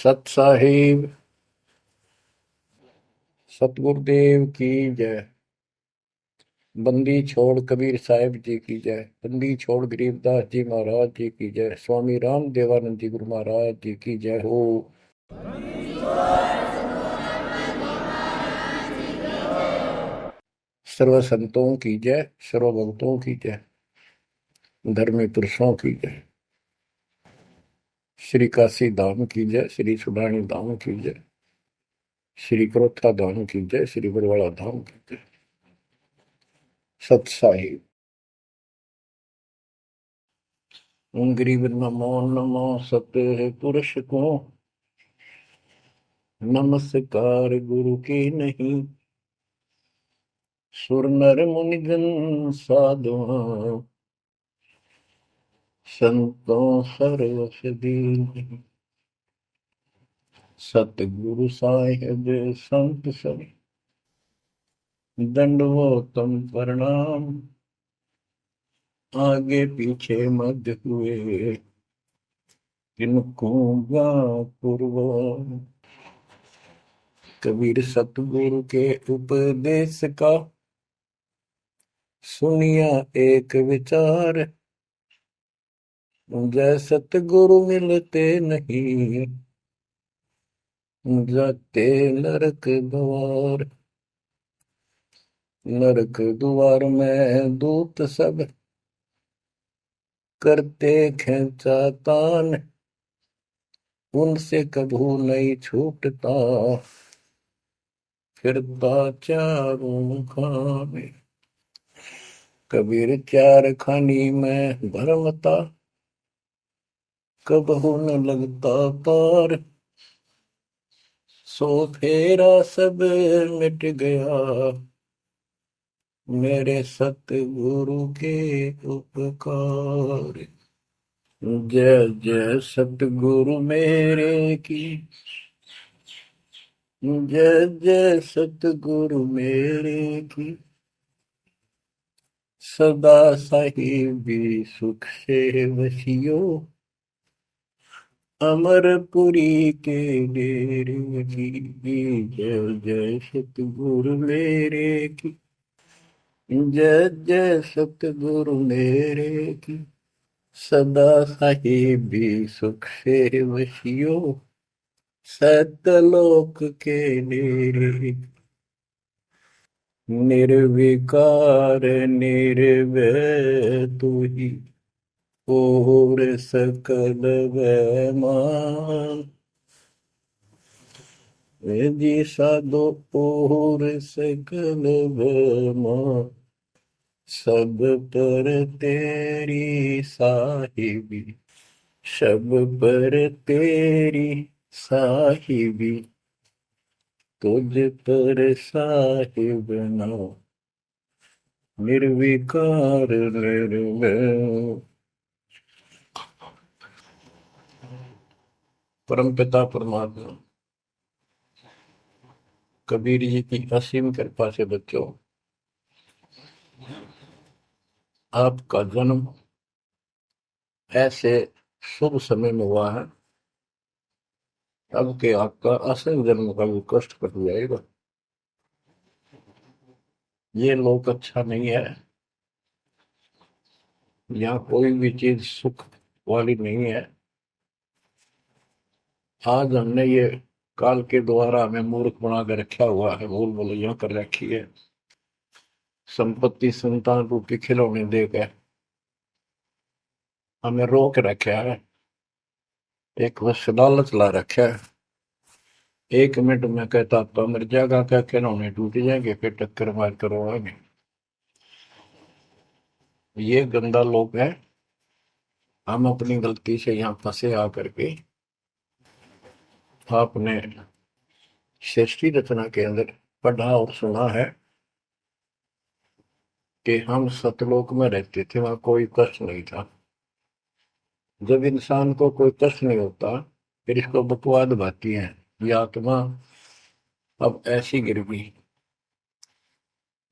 सत साहिब सतगुरुदेव की जय। बंदी छोड़ कबीर साहिब जी की जय। बंदी छोड़ गरीबदास जी महाराज जी की जय। स्वामी राम देवानंद जी गुरु महाराज जी की जय हो। सर्व संतों की जय, सर्व भक्तों की जय, धर्मी पुरुषों की जय। श्री काशी धाम की जय, श्री सुडानी धाम की जय, श्री क्रोथा धाम की जय, श्री बरवाड़ा धाम की जय। सत साहिब गरीब नमो नमो सत पुरुष को, नमस्कार गुरु की नहीं। सुर नर मुनिजन साधुआ, संतों सर्वस दीन। सतगुरु साहिब संत सब, दंडवतम प्रणाम। आगे पीछे मध्य हुए, किनको पूर्व। कबीर सतगुरु के उपदेश का, सुनिया एक विचार। जय सतगुरु मिलते नहीं, जाते नरक द्वार। नरक द्वार में दूत सब, करते खेचा तान। उनसे कभू नहीं छूटता, फिरता चारों खाने। कबीर चार खानी में भरमता, कबहू न लगता पार। सो फेरा सब मिट गया, मेरे सतगुरु के उपकार। जय जय सतगुरु मेरे की, जय जय सतगुरु मेरे की। सदा साहिबी सुख से वसियो, अमरपुरी के डेरे की। जय जय सतगुरु मेरे की, जय जय सतगुरु मेरे की। सदा साहिबी सुख से वसियो, सतलोक के डेरे। निर्विकार निर्भय तू ही, और सकल वैमान। जी साधो और सकल वैमान। सब पर तेरी साहिबी, सब पर तेरी साहिबी। तुझ पर साहिब ना, निर्विकार निर्भय। परम पिता परमात्मा कबीर जी की असीम कृपा से बच्चों, आपका जन्म ऐसे शुभ समय में हुआ है, अब के आपका असल जन्म का भी कष्ट कट जाएगा। ये लोक अच्छा नहीं है, यहाँ कोई भी चीज सुख वाली नहीं है। आज हमने ये काल के द्वारा हमें मूर्ख बना कर रखा हुआ है, भूल भुलैया कर रखी है। संपत्ति संतान रूपी खिलौने देकर हमें रोक रखा है, एक बस लालच ला रखा है। 1 मिनट में कहता तो मर जाएगा, क्या खिलौने टूट जाएंगे, फिर टक्कर मार कर आएंगे। ये गंदा लोग है। हम अपनी गलती से यहाँ फंसे आकर के। आपने सृष्टि रचना के अंदर पढ़ा और सुना है कि हम सतलोक में रहते थे, वहां कोई कष्ट नहीं था। जब इंसान को कोई कष्ट नहीं होता, फिर इसको बकवाद भाती है, ये आत्मा अब ऐसी गिर गई।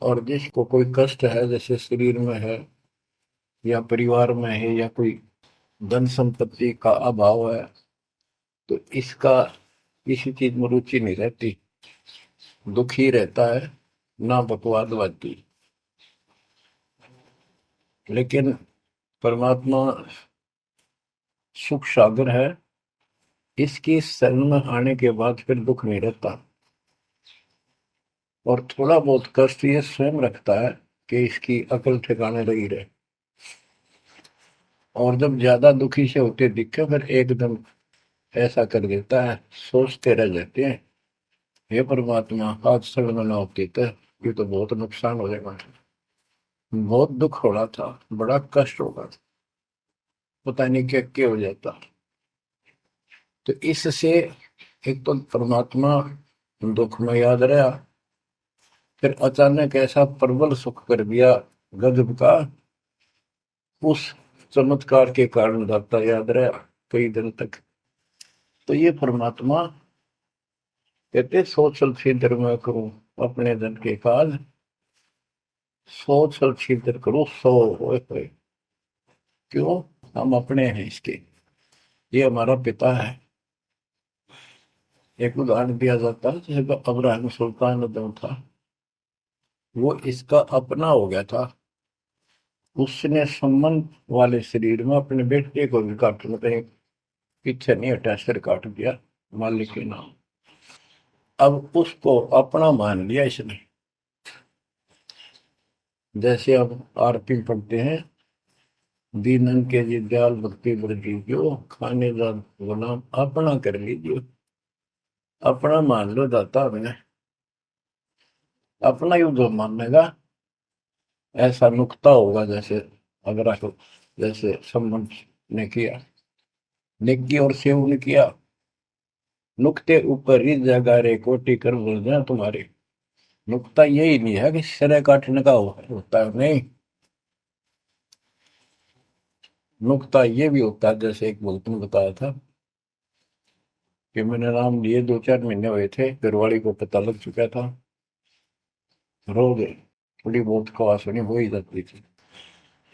और जिसको कोई कष्ट है, जैसे शरीर में है या परिवार में है या कोई धन संपत्ति का अभाव है, तो इसका किसी चीज में रुचि नहीं रहती, दुखी रहता है, ना बकवादवादी। लेकिन परमात्मा सुख सागर है, इसकी शरण में आने के बाद फिर दुख नहीं रहता। और थोड़ा बहुत कष्ट ये स्वयं रखता है कि इसकी अकल ठिकाने लगी रहे। और जब ज्यादा दुखी से होते दिखे फिर एकदम ऐसा कर देता है, सोचते रह जाते हैं, हे परमात्मा आज शरण में ना होती तो ये तो बहुत नुकसान हो जाएगा, बहुत दुख हो रहा था, बड़ा कष्ट होगा, पता नहीं क्या क्या हो जाता। तो इससे एक तो परमात्मा दुख में याद रहा, फिर अचानक ऐसा प्रबल सुख कर दिया गजब का, उस चमत्कार के कारण दाता याद रहा कई दिन तक। तो ये परमात्मा कहते सोचल छिद्र में करूं अपने जन के काज, सोचल छिद्र करूं सो होए। क्यों? हम अपने हैं इसके, ये हमारा पिता है। एक उदाहरण दिया जाता है, जैसे अब्राहम सुल्तान अदम था, वो इसका अपना हो गया था। उसने संबंध वाले शरीर में अपने बेटे को भी काटने कहीं पीछे नहीं हटा, सिर काट दिया मालिक के नाम। अब उसको अपना मान लिया इसने। जैसे अब आरती पढ़ते हैं, दीनन के जी दयाल भक्ति वृद्धि जो खाने का गुलाम अपना कर लीजिए, अपना मान लो दाता मैंने, अपना ही जो मानेगा ऐसा नुकता होगा। जैसे अगर आपको जैसे संबंध ने किया, नेकी और सेव ने किया, नुक्ते ऊपर ही जगह रे कोटि कर बोल जाए तुम्हारे। नुकता यही नहीं है कि सिरे काटने का होता है, नहीं, नुकता ये भी होता है। जैसे एक भक्त ने बताया था कि मैंने नाम लिए 2-4 महीने हुए थे, घरवाली को पता लग चुका था, रो गए, थोड़ी बहुत खवास होनी हो ही जाती थी।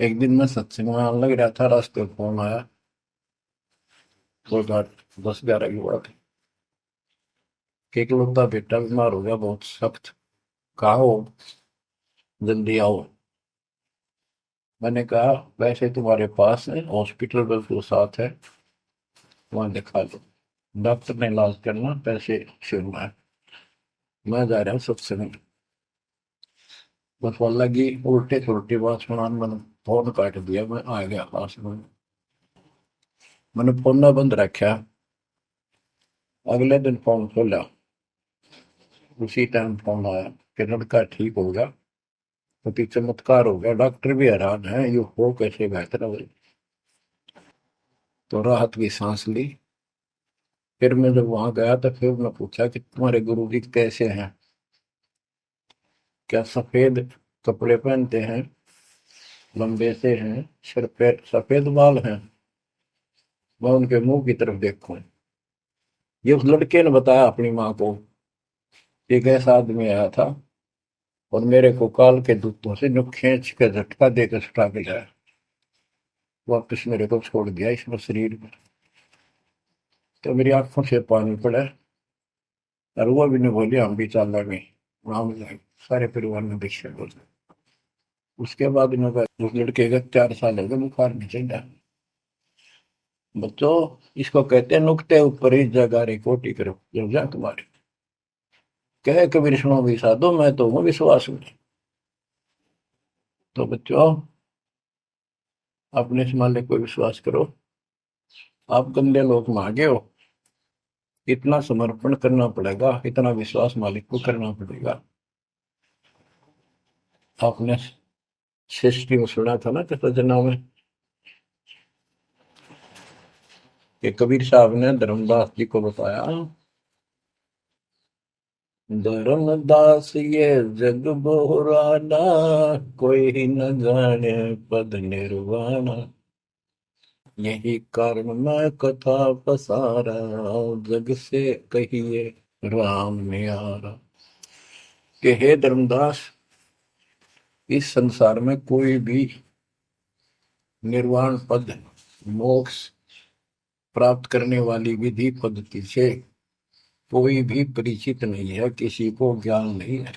एक दिन मैं सत्संग में आने लग रहा था, रास्ते में फोन आया, वो 10-11 की बात है, कि इकलौता बेटा बीमार हो गया बहुत सख्त, कहा हो, जल्दी आओ। मैंने कहा वैसे तुम्हारे पास है हॉस्पिटल बिल्कुल साथ है, वहां दिखा लो, डॉक्टर ने इलाज करना, पैसे शुरू है, मैं जा रहा हूँ सत्संग। बस वो लगी उल्टे सुलटी बात सुनाने, मैंने फोन काट दिया, मैं आ गया पास में, मैंने फोन ना बंद रखा। अगले दिन फोन खोला, उसी टाइम फोन आया कि लड़का ठीक हो गया, क्योंकि चमत्कार हो गया, डॉक्टर भी हैरान है ये हो कैसे बेहतर हो। तो राहत की सांस ली। फिर मैं जब वहां गया तो फिर मैं पूछा कि तुम्हारे गुरु जी कैसे हैं, क्या सफेद कपड़े पहनते हैं, लंबे से हैं, सिर पे सफेद बाल हैं। मैं उनके मुंह की तरफ देखूं, ये उस लड़के ने बताया अपनी माँ को, एक ऐसा आदमी आया था और मेरे को काल के दूतों से जो खींच के झटका देकर सुटा के लाया, वापस मेरे को छोड़ दिया इसमें शरीर में। तो मेरी आंखों से पानी पड़ा, और वो भी नहीं बोली हम भी चल रहे, वहां जाए सारे परिवार ने दीक्षा बोल। उसके बाद इन्होंने उस लड़के का 4 साल हो गए बुखार नहीं चढ़ा। बच्चों, इसको कहते हैं नुक्ते ऊपर ही जगह रे कोटि करो जब जा तुम्हारे, कहे कबीर सुनो भी साधो मैं तो हूँ विश्वास में। तो बच्चों, अपने इस मालिक को विश्वास करो। आप गंदे लोग मांगे हो, इतना समर्पण करना पड़ेगा, इतना विश्वास मालिक को करना पड़ेगा। आपने सृष्टि में सुना था ना कि जना में कि कबीर साहब ने धर्मदास जी को बताया, धर्मदास ये जग बोराना, कोई न जाने पद निर्वाणा, यही कारण मैं कथा पसारा, जग से कहिए राम निहारा। कि हे धर्मदास, इस संसार में कोई भी निर्वाण पद, मोक्ष प्राप्त करने वाली विधि पद्धति से कोई भी परिचित नहीं है, किसी को ज्ञान नहीं है।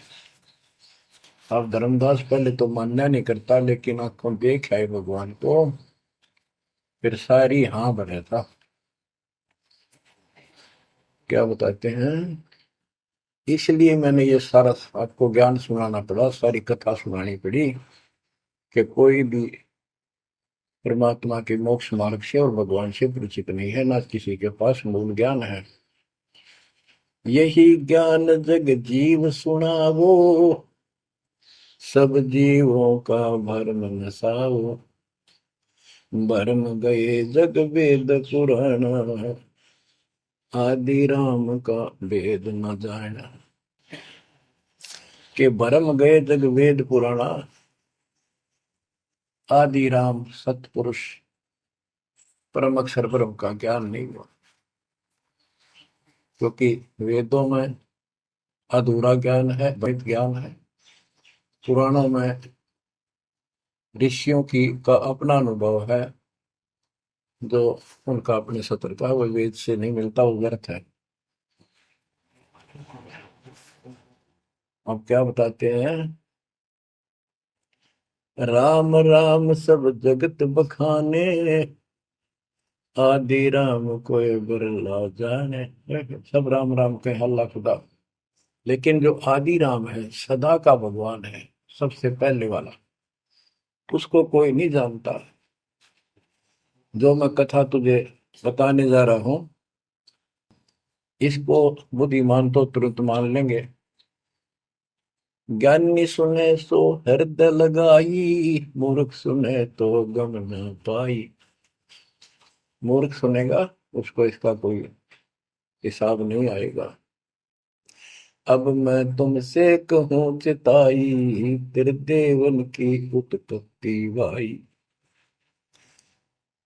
अब धर्मदास पहले तो मानना नहीं करता, लेकिन आंखों देख आए भगवान को, फिर सारी हाँ भरे था। क्या बताते हैं, इसलिए मैंने ये सारा आपको ज्ञान सुनाना पड़ा, सारी कथा सुनानी पड़ी, कि कोई भी परमात्मा के मोक्ष मार्ग से और भगवान से परिचित नहीं है, ना किसी के पास मूल ज्ञान है। यही ज्ञान जग जीव सुनावो, सब जीवों का भरम नसाओ। भरम गए जग वेद पुराण, आदि राम का वेद न जाना। के भरम गए जग वेद पुराणा, आदि राम सतपुरुष परम अक्षर ब्रह्म का ज्ञान नहीं हुआ। क्योंकि वेदों में अधूरा ज्ञान है, वैध ज्ञान है। पुराणों में ऋषियों की का अपना अनुभव है, जो उनका अपने सत्र का, वो वेद से नहीं मिलता, वो व्यर्थ है। अब क्या बताते हैं, राम राम सब जगत बखाने, आदि राम कोई बिरला जाने। सब राम राम के अल्लाह खुदा, लेकिन जो आदि राम है, सदा का भगवान है, सबसे पहले वाला, उसको कोई नहीं जानता। जो मैं कथा तुझे बताने जा रहा हूं, इसको बुद्धिमान तो तुरंत मान लेंगे। ज्ञानी सुने सो हृदय लगाई, मूर्ख सुने तो गम न पाई। मूर्ख सुनेगा, उसको इसका कोई हिसाब नहीं आएगा। अब मैं तुमसे कहूँ चिताई, तेरे देवन की उत्पत्ति वाई।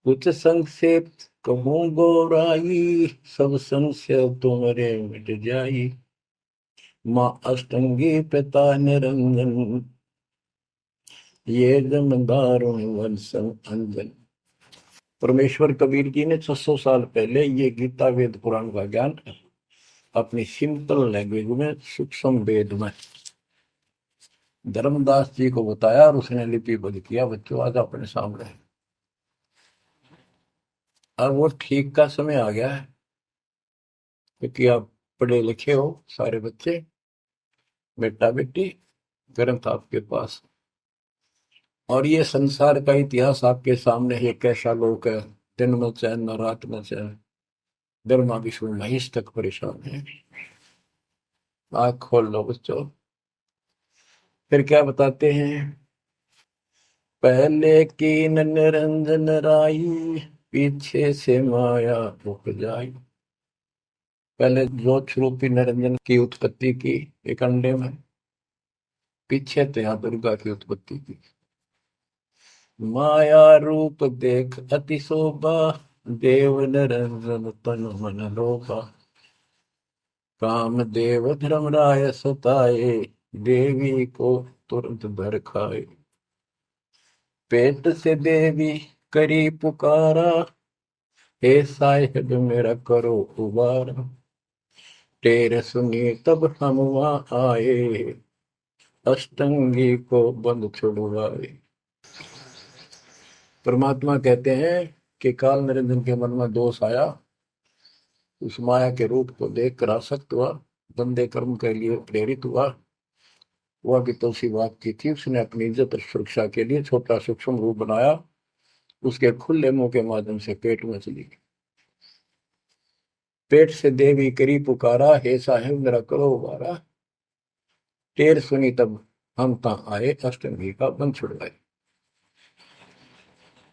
कुछ संक्षेप कहूँ गौराई, सब संशय तुम्हारे मिट जाई। माँ अष्टंगी पिता निरंजन, ये जमदारों वंशन अंजन। परमेश्वर कबीर जी ने 600 साल पहले ये गीता वेद पुराण का ज्ञान अपनी सिंपल लैंग्वेज में, सूक्ष्म वेद में धर्मदास जी को बताया, और उसने लिपिबद्ध किया। बच्चों आज अपने सामने है। अब वो ठीक का समय आ गया है, क्योंकि आप पढ़े लिखे हो सारे बच्चे, बेटा बेटी, ग्रंथ आपके पास, और ये संसार का इतिहास आपके सामने है। कैसा लोक है, दिन में चैन न रात में चैन, ब्रह्मा विष्णु महेश तक परेशान है। आँख खोल लो बच्चों। फिर क्या बताते हैं, पहले की निरंजन राई, पीछे से माया उपजाई। पहले ज्योत रूपी निरंजन की उत्पत्ति की एक अंडे में, पीछे त्या दुर्गा की उत्पत्ति की। माया रूप देख अति शोभा, देव निरंजन तन मन लोभा। काम देव धर्मराय सताए, देवी को तुरंत भर खाए। पेट से देवी करी पुकारा, हे साहिब मेरा करो उबारा। टेर सुनी तब हम वहां आए, अष्टंगी को बंद छुड़वाए। परमात्मा कहते हैं कि काल निरंजन के मन में दोष आया, उस माया के रूप को देख कर आसक्त हुआ, बंदे कर्म के लिए प्रेरित हुआ। वह भी तो उसी बात की थी, उसने अपनी इज्जत और सुरक्षा के लिए छोटा सूक्ष्म रूप बनाया, उसके खुले मुंह के माध्यम से पेट में चली गई। पेट से देवी करी पुकारा, हे साहेब मेरा करो उबारा। टेर सुनी तब हम ता आए, अष्टमी का बंध छुड़वाए।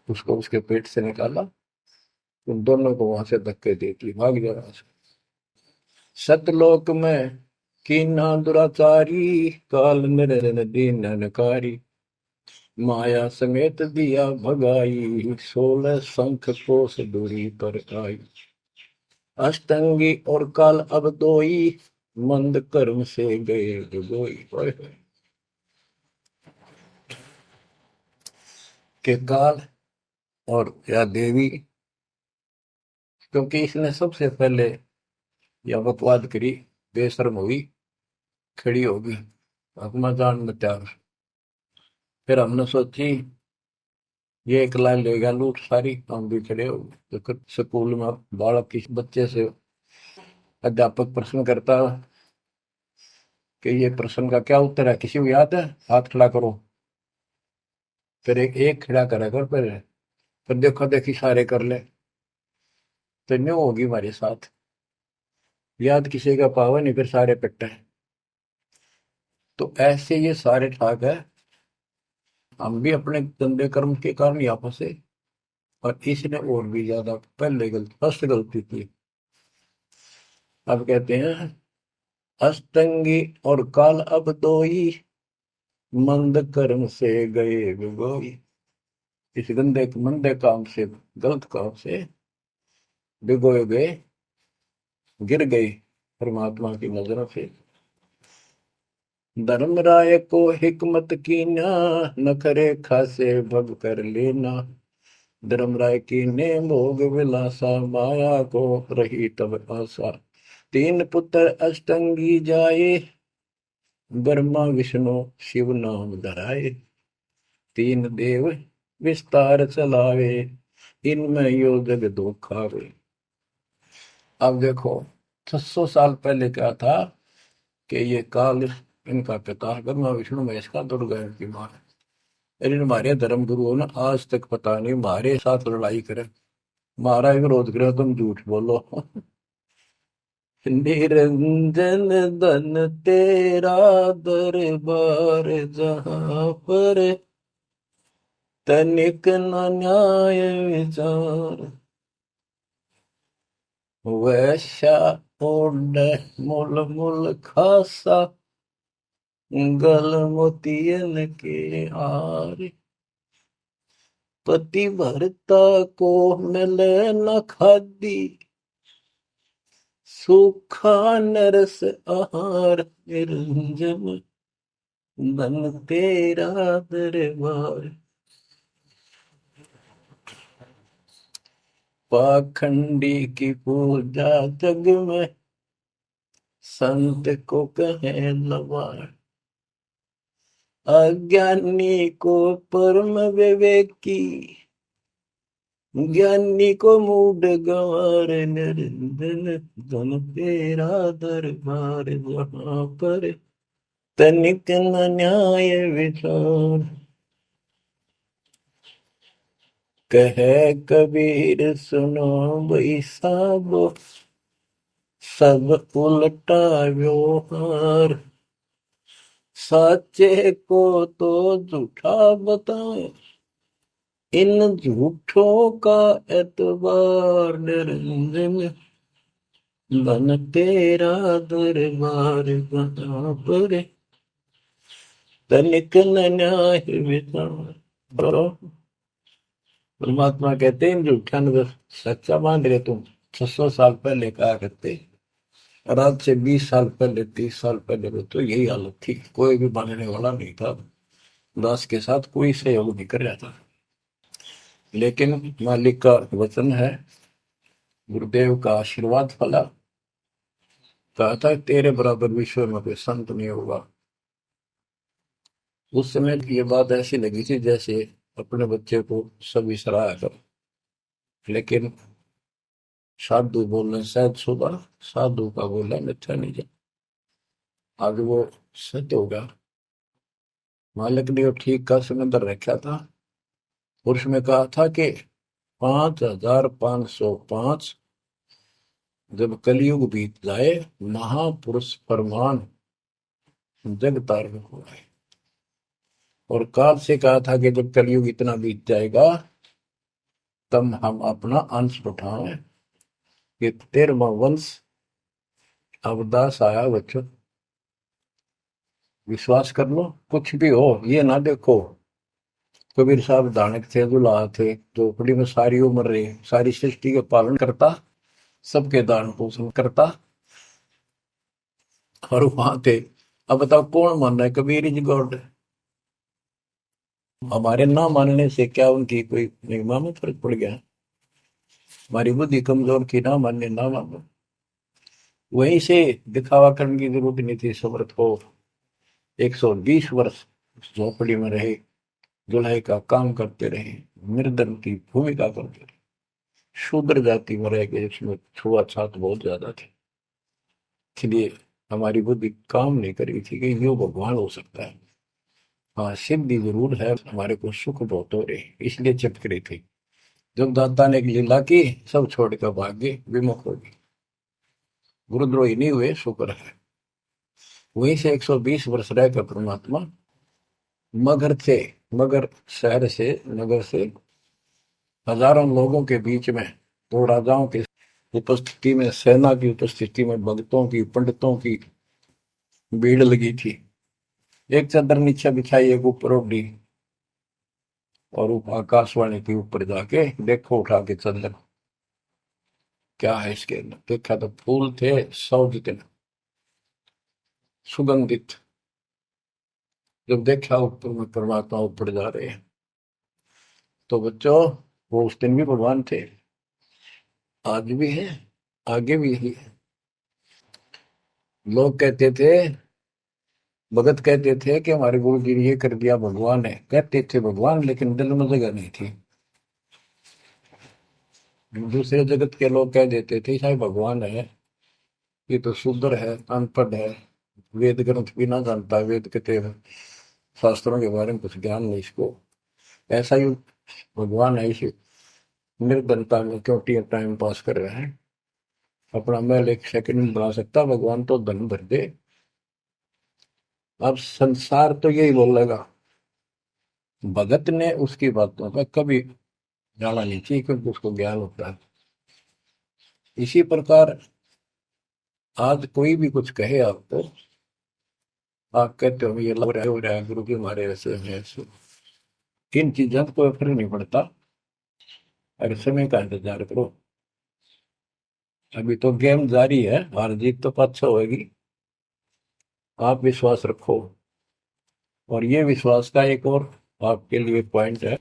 उसको उसके पेट से निकाला, उन दोनों को वहां से धक्के देती भाग जा रहा। सतलोक में कीना दुराचारी, काल निरंजन दीन नकारी। माया समेत दिया भगाई, 16 शंख कोस दूरी पर आई। अष्टंगी और काल अब दोई, मंद कर्म से गए डुबोई। के काल और या देवी, क्योंकि इसने सबसे पहले या बकवाद करी, बेशर्म हुई, खड़ी होगी, हकमा जान में त्यार। फिर हमने सोची ये एक लाइन लेगा लूट सारी, हम भी खड़े हो गए। तो फिर स्कूल में बालक किसी बच्चे से अध्यापक प्रश्न करता कि ये प्रश्न का क्या उत्तर है, किसी को याद है, हाथ खड़ा करो। फिर एक खड़ा करा कर, फिर देखो देखी सारे कर ले, तो न्यू होगी हमारे साथ। याद किसी का पावा नहीं, फिर सारे पिट्टा है। तो ऐसे ये सारे ठाक है, हम भी अपने गंदे कर्म के कारण यहाँ फंसे, और इसने और भी ज्यादा पहले गलती, फर्स्ट गलती की। अब कहते हैं अष्टंगी और काल अब दो ही, मंद कर्म से गए बिगोई। इस गंदे मंदे काम से, गलत काम से भिगोए गए, गिर गए परमात्मा की नजरों से। धर्मराय को हिकमत की ना, नखरे खासे भग कर लेना। धर्मराय की ने भोग विलासा, माया को रही तब आशा। तीन पुत्र अष्टंगी जाए, ब्रह्मा विष्णु शिव नाम धराए। तीन देव विस्तार चलावे, इनमें यो जग दो खावे। अब देखो 600 साल पहले क्या था कि ये काल इनका पिता ब्रह्मा विष्णु महेश का दौड़ गए इनकी मां। इन हमारे धर्म गुरुओं ने आज तक पता नहीं हमारे साथ लड़ाई करे, हमारा विरोध करे, तुम झूठ बोलो। निरंजन धन तेरा दरबार, जहां पर तनिक न न्याय विचार। वैश्या ओढ़ मूल मूल खासा, गल मोतियन के हार। पति भरता को मिले न खादी, सूखा नरस आहार। निरंजन धन तेरा दरबार। पाखंडी की पूजा जग में, संत को कहे लवार। अज्ञानी को परम विवेकी, ज्ञानी को मूड गंवार। निरंजन धन तेरा दरबार, जहां पर तनिक न न्याय विचार। कहे कबीर सुनो भाई साबो, सब उल्टा व्यवहार। साचे को तो झूठा बताए, इन झूठों का एतबार। निरंजन धन तेरा दरबार, जहां पर तनिक न न्याय विचार। तो परमात्मा कहते हैं झूठा न सच्चा मान रहे तुम। 600 साल पहले कहा करते, और आज से 20 साल पहले 30 साल पहले तो यही हालत थी, कोई भी मानने वाला नहीं था, दास के साथ कोई सहयोग नहीं कर रहा था। लेकिन मालिक का वचन है, गुरुदेव का आशीर्वाद फला, कहा था तेरे बराबर विश्व में कोई संत नहीं होगा। उस समय ये बात ऐसी लगी थी जैसे अपने बच्चे को सभी सराहा कर। लेकिन साधु बोलने शायद सुबह, साधु का बोलना मिथ्या नहीं जा, आगे वो सत्य होगा। मालिक ने ठीक का समंदर रखा था, और उसमें कहा था कि 5505 जब कलयुग बीत जाए, महापुरुष फरमान जग तारण हो गए। और काल से कहा था कि जब कलयुग इतना बीत जाएगा, तब हम अपना अंश उठाएं कि 13वां वंश अवदास आया। बच्चों विश्वास कर लो, कुछ भी हो ये ना देखो। कबीर साहब दानक थे, दुल्हा थे, झोपड़ी में सारी उम्र रहे, सारी सृष्टि का पालन करता, सबके दान पोषण करता, और वहां थे। अब बताओ कौन मान रहा है कबीर इज गॉड? हमारे ना मानने से क्या उनकी कोई महिमा में फर्क पड़ गया? हमारी बुद्धि कमजोर की, ना माने ना मानो। वहीं से दिखावा करने की जरूरत नहीं थी। समर्थ को 120 वर्ष उस झोपड़ी में रहे, जुलाई का काम करते रहे, निर्धन की भूमिका करते रहे, शूद्र जाति में रह गए, इसमें छुआछात बहुत ज्यादा थी। इसलिए हमारी बुद्धि काम नहीं करी थी कि यो भगवान हो सकता है। हाँ, सिद्धि जरूर है, हमारे को सुख बहुत हो रहे, इसलिए चिपक रही थी। जब दाता ने एक लीला की, सब छोड़ कर भाग गए, विमुख हो गए, गुरुद्रोही नहीं हुए, शुक्र है। वहीं से 120 वर्ष रहकर परमात्मा मगर से, मगर शहर से, नगर से हजारों लोगों के बीच में, दो राजाओं की उपस्थिति में, सेना की उपस्थिति में, भक्तों की, पंडितों की भीड़ लगी थी। एक चादर नीचे बिछाई, एक ऊपर ओढ़ी, और आकाशवाणी के ऊपर जाके देखो उठा के चादर, क्या है इसके अंदर। देखा तो फूल थे 100 जितने, सुगंधित। जब देखा ऊपर में परमात्मा ऊपर जा रहे हैं, तो बच्चों वो उस दिन भी भगवान थे, आज भी है, आगे भी है। लोग कहते थे, भगत कहते थे कि हमारे गुरु जी ने ये कर दिया, भगवान है। कहते थे भगवान, लेकिन दिल में जगह नहीं थी। दूसरे जगत के लोग कह देते थे शायद भगवान है, ये तो शूद्र है, अनपढ़ है, वेद ग्रंथ भी ना जानता, वेद के शास्त्रों के बारे में कुछ ज्ञान नहीं इसको, ऐसा ही भगवान है, इसे निर्धनता में क्यों टाइम पास कर रहे हैं, अपना महल एक सेकंड में बना सकता, भगवान तो धन भर दे। अब संसार तो यही बोलेगा, भगत ने उसकी बातों का कभी जाना नहीं चाहिए, क्योंकि उसको ज्ञान होता है। इसी प्रकार आज कोई भी कुछ कहे आपको, आप कहते हो ये हो रहा है, गुरु जी हमारे ऐसे हैं ऐसे, इन चीजों को कोई फर्क नहीं पड़ता। अरे समय का इंतजार करो, अभी तो गेम जारी है, हार जीत तो पाछा होगी। आप विश्वास रखो। और ये विश्वास का एक और आपके लिए पॉइंट है,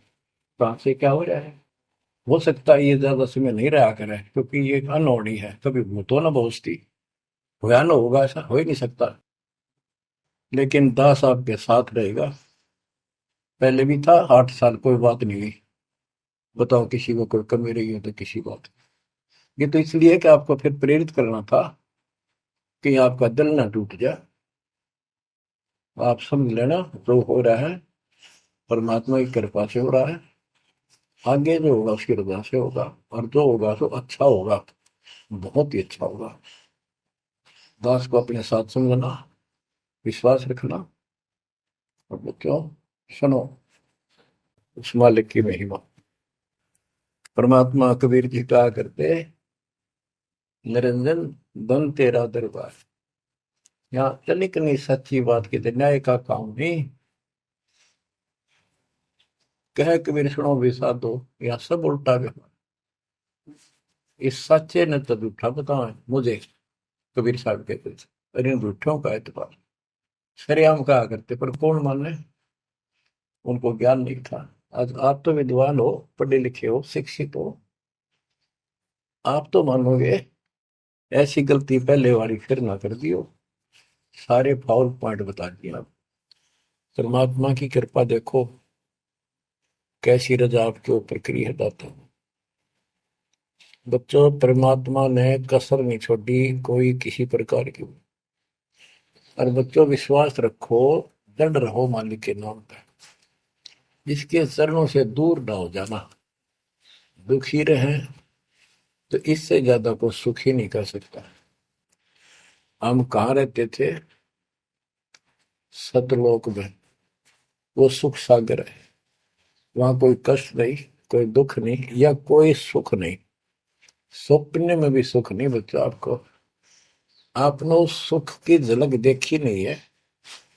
कहाँ से क्या हो रहा है। हो सकता है ये ज्यादा समय नहीं रहा करे, क्योंकि ये अनहोनी है, कभी भूतो ना भविष्य, होया ना होगा, ऐसा हो ही नहीं सकता। लेकिन दास आपके साथ रहेगा, पहले भी था, 8 साल कोई बात नहीं हुई। बताओ किसी को कोई कमी रही है तो किसी बात। ये तो इसलिए कि आपको फिर प्रेरित करना था कि आपका दिल ना टूट जाए। आप समझ लेना, जो हो रहा है परमात्मा की कृपा से हो रहा है, आगे जो होगा उसकी रजा से होगा, और जो होगा तो अच्छा होगा, बहुत ही अच्छा होगा। दास को अपने साथ समझना, विश्वास रखना। और बच्चों सुनो, उस मालिक की महिमा। परमात्मा कबीर जी कहा करते, निरंजन धन तेरा दरबार। यहाँ तनिक नहीं सच्ची बात की न्याय का काम नहीं। कह कबीर सुनो भी साधो, यहाँ सब उल्टा व्यवहार। इस सच्चे ने तो झूठा बताओ मुझे, कबीर साहब कहते थे, अरे इन झूठों का एतबार। सरेआम कहा करते, पर कौन माने, उनको ज्ञान नहीं था। आज आप तो विद्वान हो, पढ़े लिखे हो, शिक्षित हो, आप तो मानोगे ऐसी गलती पहले वाली फिर ना कर दियो। सारे फाउल पॉइंट बता दिए आप। परमात्मा की कृपा देखो कैसी रजा आपके ऊपर करी है दाता। बच्चों परमात्मा ने कसर नहीं छोड़ी कोई किसी प्रकार की। और बच्चों विश्वास रखो, दृढ़ रहो मालिक के नाम पर, जिसके चरणों से दूर ना हो जाना। दुखी रहे तो इससे ज्यादा को सुखी नहीं कर सकता। हम कहाँ रहते थे, सतलोक में, वो सुख सागर है। वहां कोई कष्ट नहीं, कोई दुख नहीं, या कोई सुख नहीं। स्वप्न में भी सुख नहीं बच्चों आपको। आपने उस सुख की झलक देखी नहीं है,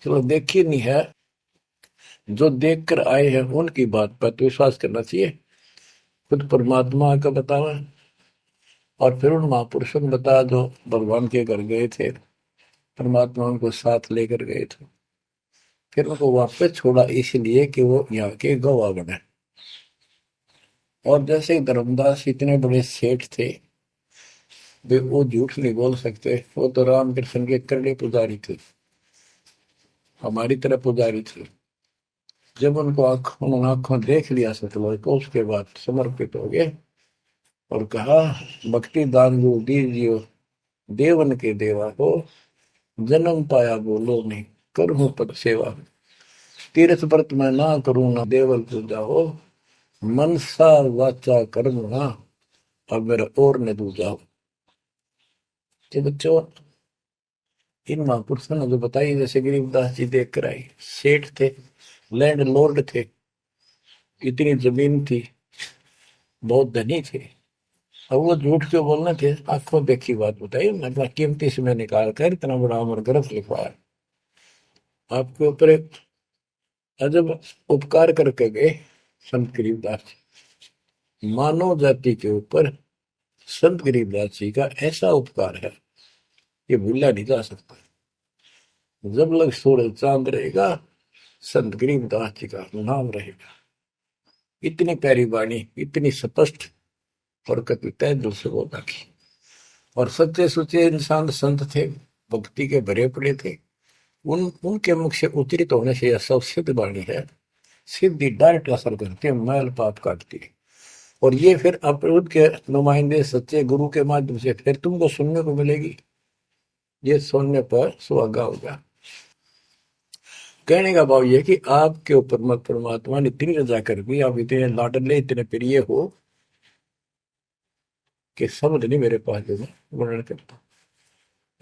चलो देखी नहीं है, जो देख कर आए हैं उनकी बात पर तो विश्वास करना चाहिए। खुद परमात्मा का बतावा, और फिर उन महापुरुषों ने बताया जो भगवान के घर गए थे, परमात्मा उनको साथ लेकर गए थे, फिर उनको वापस छोड़ा इसलिए कि वो यहाँ के गवाह बने। और जैसे धर्मदास इतने बड़े सेठ थे, वे वो झूठ नहीं बोल सकते, वो तो रामकृष्ण के करड़े पुजारी थे, हमारी तरह पुजारी थे। जब उनको उन्होंने आंखों देख लिया सतलोक को, उसके बाद समर्पित हो गए और कहा, भक्ति दान जो दीजियो देवन के देवा को, जन्म पाया बोलो नहीं करूं पद सेवा, तीर्थ व्रत मैं ना करूं ना देवल पूजा हो, मनसा वाचा कर्म ना अब मेरा और न दूजा हो। ये बच्चों, इन महापुरुषों ने जो बताई, जैसे गरीबदास जी देख कर आई, सेठ थे, लैंड लॉर्ड थे, इतनी जमीन थी, बहुत धनी थे। अब वो झूठ क्यों बोलना थे, आंखों देखी बात बताई, मतलब कीमती समय निकाल कर इतना बड़ा अमर ग्रंथ लिखवाया, आपके ऊपर एक अजब उपकार करके गए संत गरीबदास जी। मानव जाति के ऊपर संत गरीबदास जी का ऐसा उपकार है, ये भूला नहीं जा सकता। जब लग सूरज चांद रहेगा, संत गरीबदास जी का नाम रहेगा। इतनी प्यारी वाणी, इतनी स्पष्ट और कति तय दिल से बोला की। और सच्चे सुचे इंसान संत थे, भक्ति के भरे पड़े थे, उनके मुख से उच्चरित होने से यह सब सिद्ध वाणी है, सिद्धि डायरेक्ट असर करती है, मैल पाप काटती है। और ये फिर अपरूद के नुमाइंदे सच्चे गुरु के माध्यम से फिर तुमको सुनने को मिलेगी, ये सुनने पर सुहागा होगा। कहने का भाव ये कि आपके ऊपर मत परमात्मा ने इतनी रजा कर दी, आप इतने लाडले इतने प्रिय हो कि समझ नहीं मेरे पास जो मैं वर्णन करता।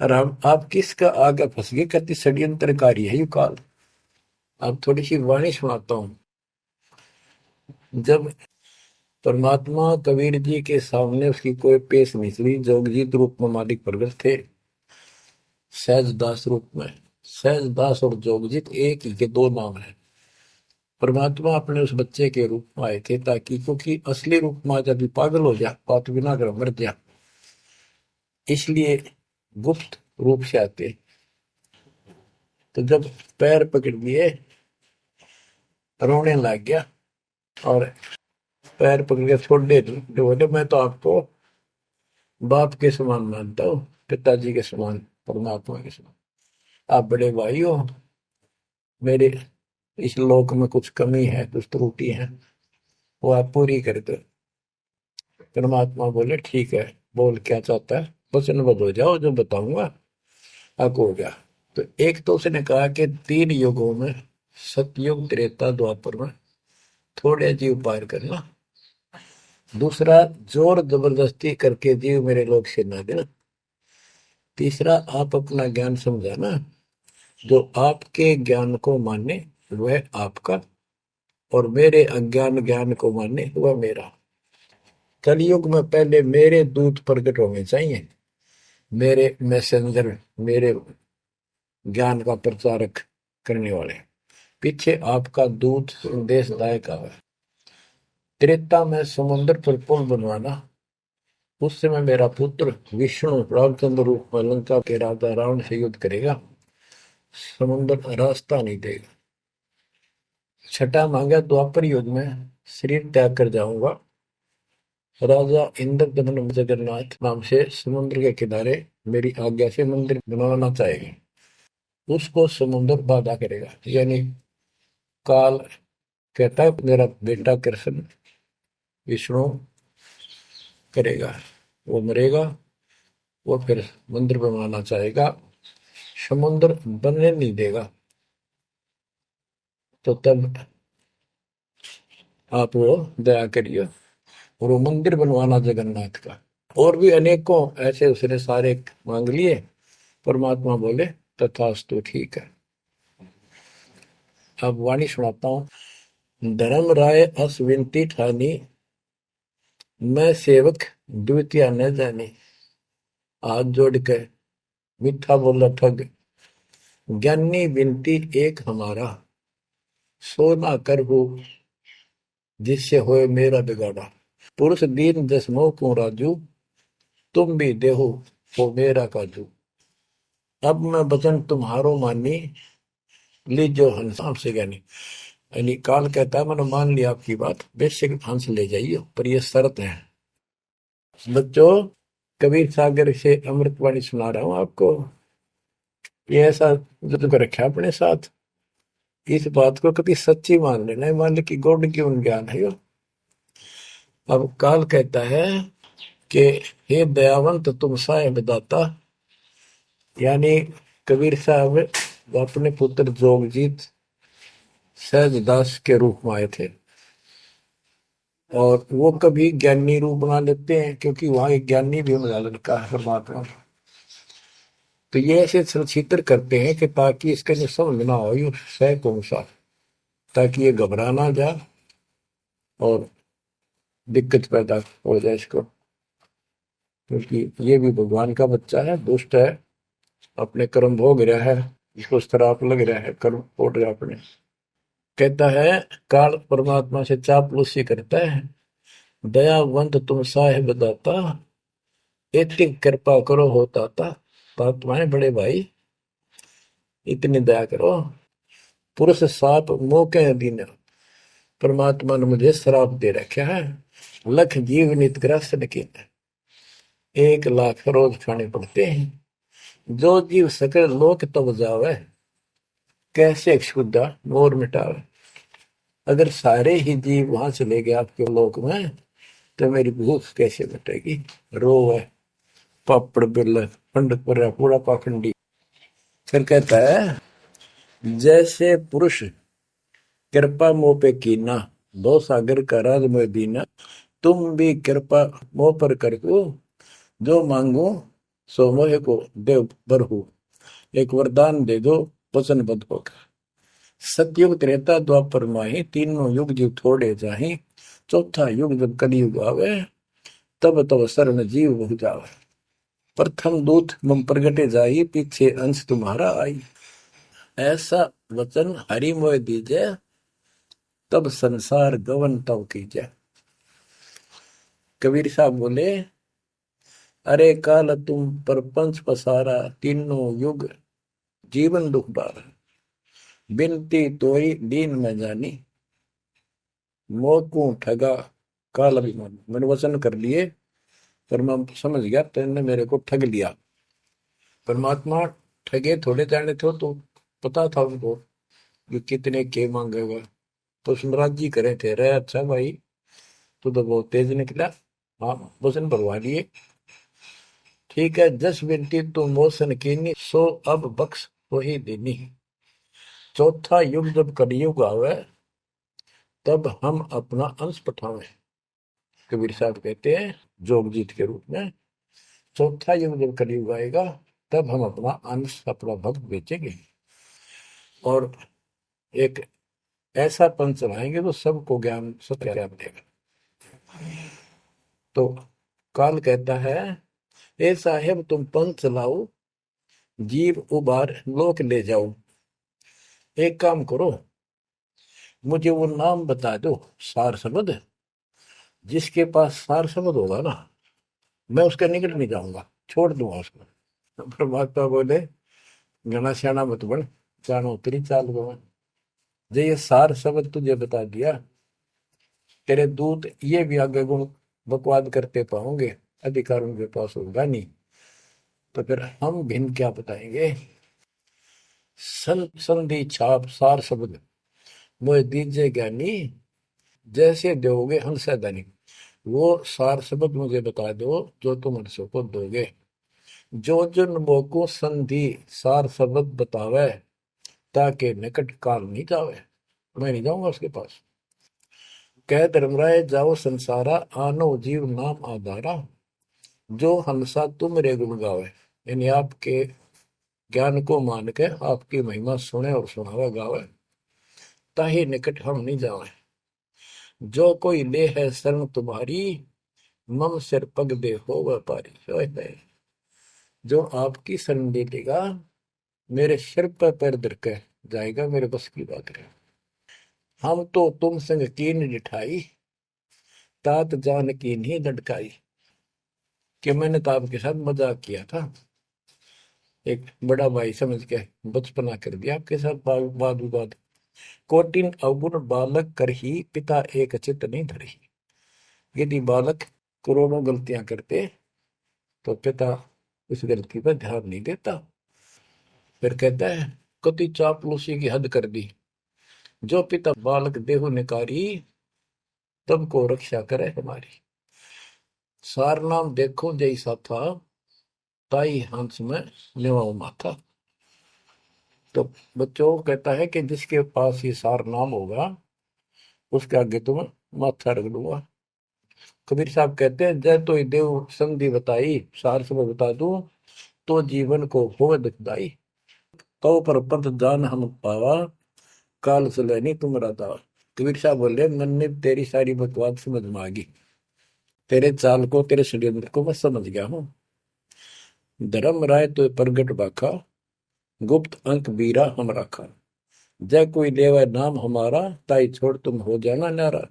और आप किसका आगे फंस गए, कति षड्यंत्रकारी है यू काल। अब थोड़ी सी वाणी सुनाता हूं। जब परमात्मा कबीर जी के सामने उसकी कोई पेश नहीं चली, जोगजीत रूप में मालिक प्रगट थे, सहजदास रूप में। सहजदास और जोगजीत एक ही के दो नाम है। परमात्मा अपने उस बच्चे के रूप में आए थे, ताकि क्योंकि असली रूप में जब पागल हो जा, बात बिना कर मर जा, इसलिए गुप्त रूप से आते। तो जब पैर पकड़ लिए, रोने लग गया और पैर पकड़ के छोड़ दे, बोले मैं तो आपको बाप के समान मानता हूँ, पिताजी के समान, परमात्मा के समान। आप बड़े भाई हो, मेरे इस लोक में कुछ कमी है, कुछ त्रुटि है, वो आप पूरी कर दो। परमात्मा बोले ठीक है, बोल क्या चाहता है, वचनबद्ध हो जाओ, जो बताऊंगा आपको हो गया। तो एक तो उसने कहा कि 3 युगों में, सतयुग त्रेता द्वापर में थोड़े जीव पार करना। दूसरा, जोर जबरदस्ती करके जीव मेरे लोग से ना देना। तीसरा, आप अपना ज्ञान समझाना, जो आपके ज्ञान को माने वह आपका, और मेरे अज्ञान ज्ञान को माने वह मेरा। कलयुग में पहले मेरे दूत प्रकट होने चाहिए, मेरे मैसेंजर, मेरे ज्ञान का प्रचारक करने वाले। पीछे आपका दूत संदेशदायक आवे। त्रेता में समुद्र पर पुल बनवाना। उस समय मेरा पुत्र विष्णु रामचंद्र रूप में लंका के राजा रावण से युद्ध करेगा, समुद्र रास्ता नहीं देगा। छठा मांगा, द्वापर युग में शरीर त्याग कर जाऊंगा, राजा इंद्रदमन जगन्नाथ नाम से समुद्र के किनारे मेरी आज्ञा से मंदिर बनवाना चाहेगा, उसको समुद्र बाधा करेगा। यानी काल कहता है मेरा बेटा कृष्ण विष्णु करेगा, वो मरेगा, वो फिर मंदिर बनवाना चाहेगा, समुद्र बनने नहीं देगा। तो तब आप वो दया करिए और वो मंदिर बनवाना जगन्नाथ का। और भी अनेकों ऐसे उसने सारे मांग लिए। परमात्मा बोले तथास्तु, ठीक है। अब वाणी सुनाता हूं। धर्म राय अस विनती ठानी, मैं सेवक द्वितीय न जानी, हाथ जोड़ के मीठा बोला ठग, ज्ञानी विनती एक हमारा, सो ना कर हो जिससे होए मेरा बिगाड़ा, पुरुष दीन दस मोह को राजू, तुम भी देहो वो मेरा काजू, अब मैं वचन तुम्हारो मानी, लीजो हंस से ज्ञानी। यानी काल कहता है मैंने मान लिया आपकी बात, बेशक हंस ले जाइए, पर ये शर्त है। बच्चों, कबीर सागर से अमृतवाणी सुना रहा हूं आपको। ये ऐसा जुद कर रखा अपने साथ, इस बात को कभी सच्ची मान लेना, मान ले कि गॉड की उन ज्ञान है यो। अब काल कहता है कि हे दयावंत तुम साहेब दाता, यानी कबीर साहब अपने पुत्र जोगजीत सहजदास के रूप में आए थे, और वो कभी ज्ञानी रूप बना लेते हैं क्योंकि वहां एक ज्ञानी भी बना लड़का है परमात्मा। तो ये ऐसे चित्र करते हैं कि ताकि इसका जो समझ ना हो ये सह कौन सा, ताकि ये घबरा ना जाए और दिक्कत पैदा हो जाए इसको, क्योंकि ये भी भगवान का बच्चा है, दुष्ट है, अपने कर्म भोग रहा है, इसको श्राप लग रहा है, कर्म फोड़ रहा अपने। कहता है काल परमात्मा से चापलूसी करता है, दयावंत तुम साहेब दाता, इतनी कृपा करो हो ताता। तात माने बड़े भाई, इतनी दया करो। पुरुष साप मोह के अधीन, परमात्मा ने मुझे श्राप दे रखा है। लख जीव नित ग्रस्त की 1 लाख रोज खाने पड़ते हैं। जो जीव सकल लोक तब जावे, कैसे क्षुदा मोर मिटावे। अगर सारे ही जीव वहां चले गए आपके लोक में, तो मेरी भूख कैसे मिटेगी। रो है पापड़ बिल पंडित पर पूरा पाखंडी। फिर कहता है जैसे पुरुष कृपा मोह पे कीना, दो सागर का राज में दीना। तुम भी कृपा मोह पर करको, जो मांगो सो मोह को देव बरहु। एक वरदान दे दो वचनबद्ध होकर। सतयुग त्रेता द्वापर माही, तीनों युग जीव थोड़े जाही। चौथा युग जब कलयुग आवे, तब तब शरण जीव बहु जावे। प्रथम दूत मम प्रगटे जाई, पीछे अंश तुम्हारा आई। ऐसा वचन हरि मोह दीजे, तब संसार गवन तव कीजे। कबीर साहब बोले अरे काल तुम परपंच पसारा, तीनों युग जीवन दुख बारा। बिनती तोई दीन में जानी, मोह ठगा काल अभिमानी। मैंने वचन कर लिए पर मैं समझ गया तेने मेरे को ठग लिया। परमात्मा ठगे थोड़े जाने थे, तो पता था उनको कि कितने के मांगेगा, तो सुनराज करे थे। रे अच्छा भाई तू तो बहुत तेज निकला, हाँ वचन भरवा लिए। ठीक है, जस बिनती तू मोसन कीनी, सो अब बख्श वही देनी। चौथा युग जब कलयुग आवे, तब हम अपना अंश पठावे। कबीर साहब कहते हैं जोगजीत के रूप में, चौथा युग जब कलयुग आएगा, तब हम अपना अंश अपना भक्त बेचेंगे और एक ऐसा पंच चलाएंगे तो सबको ज्ञान सत्य ज्ञान देगा। तो काल कहता है ए साहेब तुम पंथ चलाओ, जीव उबार लोक ले जाओ। एक काम करो, मुझे वो नाम बता दो सार शब्द, जिसके पास सार शब्द होगा ना, मैं उसके निकट नहीं जाऊंगा, छोड़ दूंगा उसको। परमात्मा बोले घना श्याणा मत बन, जानो तेरी चाल गवन। जो ये सार शब्द तुझे बता दिया, तेरे दूत ये भी आगे गुण बकवाद करते पाओगे, अधिकार उनके पास होगा नहीं। तो फिर हम भिन्न क्या बताएंगे। संधि छाप सार शब्द मोह दीजिए ज्ञानी, जैसे दोगे हंस धनी। वो सार शब्द मुझे बता दो जो तुम हंसों को दोगे। जो जन मोको संधि सार शब्द बतावे, ताकि निकट काल नहीं जावे। मैं नहीं जाऊंगा उसके पास। कह धर्मराय जाओ संसारा, आनो जीव नाम आधारा। जो हंसा तुम रे गुण गावे, यानी आपके ज्ञान को मान के आपकी महिमा सुने और सुनावे गावे, ताही निकट हम नहीं जावे। जो कोई ले है शरण तुम्हारी, मम सिर पग दे हो व्यापारी। जो आपकी शरण ले लेगा, मेरे सिर पर पैर धर के जाएगा, मेरे बस की बात है। हम तो तुम संग कीन जिठाई, तात जान की नहीं लटकाई। कि मैंने तो आपके साथ मजाक किया था, एक बड़ा भाई समझ के बचपना कर दिया आपके साथ, वाद विवाद। कोटिन अवगुण बालक कर ही, पिता एक चित नहीं धरही। यदि बालक करोड़ों गलतियां करते तो पिता इस गलती पर ध्यान नहीं देता। फिर कहता है कति चापलूसी की हद कर दी, जो पिता बालक देहु निकारी, तब को रक्षा करे हमारी। सार नाम देखो जैसा था, ताई हंस में लेवाओ माथा। तो बच्चों कहता है कि जिसके पास ये सार नाम होगा उसके आगे तुम्हें माथा रख दूंगा। कबीर साहब कहते हैं जय तो देव संधि बताई, सार सब बता दूं तो जीवन को होवे दुखदाई। तो पर पंथ जान हम पावा, काल सुलैनी तुमरा दावा। कबीर साहब बोले मैंने तेरी सारी बकवास समझ में आ गई, तेरे चाल को तेरे षड्यंत्र को मैं समझ गया हूँ। धर्म राय तो प्रगट बाखा, गुप्त अंक बीरा हम राखा। जय कोई लेवा नाम हमारा, ताई छोड़ तुम हो जाना नारा।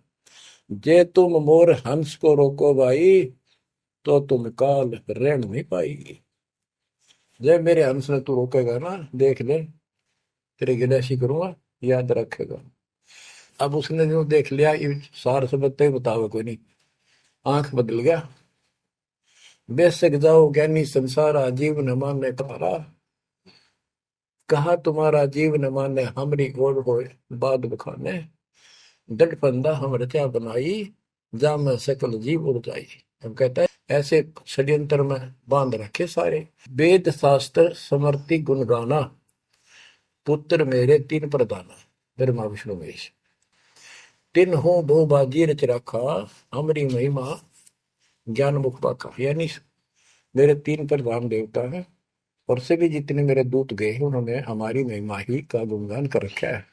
जे तुम मोर हंस को रोको भाई, तो तुम काल रेण नहीं पाएगी। जय मेरे हंस ने तू रोकेगा ना, देख ले तेरी गिलासी करूंगा, याद रखेगा। अब उसने जो देख लिया सार से बत्ते बतावे कोई नहीं, आंख बदल गया। बेशक जाओ ज्ञानी संसार, जीव न माने तुम्हारा। कहा तुम्हारा जीव न माने, हमरी गोड़ हो बाद बखाने। डट फंदा हम रचा बनाई, जा में सकल जीव उड़ जाई। हम कहता है ऐसे षड्यंत्र में बांध रखे सारे। वेद शास्त्र समर्ति गुण गाना, पुत्र मेरे तीन प्रधाना। ब्रह्मा विष्णु महेश तीन हो दो बाजी रच रखा, हमारी महिमा ज्ञान मुख पाखा। यानी मेरे तीन प्रधान देवता हैं और सभी जितने मेरे दूत गए हैं उन्होंने हमारी महिमा ही का गुणगान कर रखा है।